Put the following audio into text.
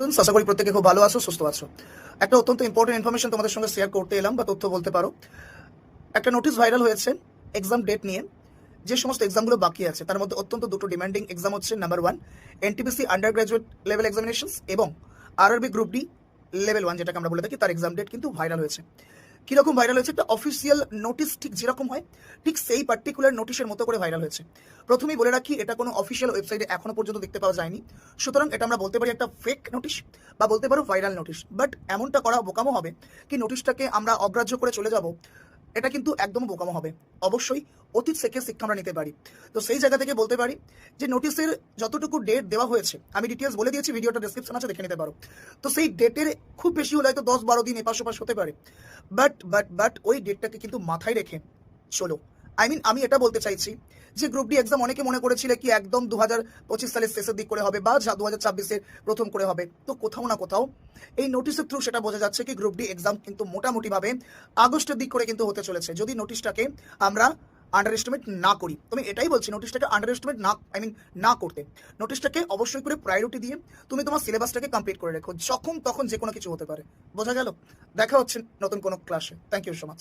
আশা করি প্রত্যেকে খুব ভালো আছো, সুস্থ আছো। একটা অত্যন্ত ইম্পর্টেন্ট ইনফরমেশন তোমাদের সঙ্গে শেয়ার করতে এলাম বা তথ্য বলতে পারো। একটা নোটিশ ভাইরাল হয়েছে এক্সাম ডেট নিয়ে। যে সমস্ত এক্সামগুলো বাকি আছে তার মধ্যে অত্যন্ত দুটো ডিমান্ডিং এক্সাম হচ্ছে number 1 NTPC under graduate level examinations এবং আরআরবি গ্রুপ ডি লেভেল 1 যেটাকে আমরা বলে থাকি তার এক্সাম ডেট কিন্তু ভাইরাল হয়েছে। কিরকম ভাইরাল হয়েছে? একটা অফিসিয়াল নোটিশ ঠিক যেরকম হয় ঠিক সেই পার্টিকুলার নোটিশের মতো করে ভাইরাল হয়েছে। প্রথমেই বলে রাখি এটা কোনো অফিসিয়াল ওয়েবসাইটে এখনো পর্যন্ত দেখতে পাওয়া যায়নি, সুতরাং এটা আমরা বলতে পারি একটা ফেক নোটিশ বা বলতে পারো ভাইরাল নোটিশ। বাট এমনটা করা বোকামো হবে কি নোটিশটাকে আমরা অগ্রাহ্য করে চলে যাব, এটা কিন্তু একদম বোকামো হবে। অবশ্যই অতীত থেকে শিক্ষা আমরা নিতে পারি। তো সেই জায়গা থেকে বলতে পারি যে নোটিশের যতটুকু ডেট দেওয়া হয়েছে আমি ডিটেলস বলে দিয়েছি, ভিডিওটা ডেসক্রিপশন আছে, দেখে নিতে পারো। তো সেই ডেটের খুব বেশি হলে হয়তো 10-12 দিন এপাশ ওপাশ হতে পারে। বাট ওই ডেটটাকে কিন্তু মাথায় রেখে চলো। আমি এটা বলতে চাইছি যে গ্রুপ ডি এক্সাম অনেকে মনে করেছিল কি একদম 2025 সালের শেষের দিক করে হবে বা 2026-এর প্রথম করে হবে। তো কোথাও না কোথাও এই নোটিশের থ্রু সেটা বোঝা যাচ্ছে কি গ্রুপ ডি এক্সাম কিন্তু মোটামুটিভাবে আগস্টের দিক করে কিন্তু হতে চলেছে, যদি নোটিশটাকে আমরা আন্ডার এস্টিমেট না করি। তুমি এটাই বলছি নোটিশটাকে আন্ডার এস্টিমেট না না করতে। নোটিশটাকে অবশ্যই করে প্রায়োরিটি দিয়ে তুমি তোমার সিলেবাসটাকে কমপ্লিট করে রেখো, যখন তখন যে কোনো কিছু হতে পারে। বোঝা গেল? দেখা হচ্ছে নতুন কোনো ক্লাসে। Thank you so much.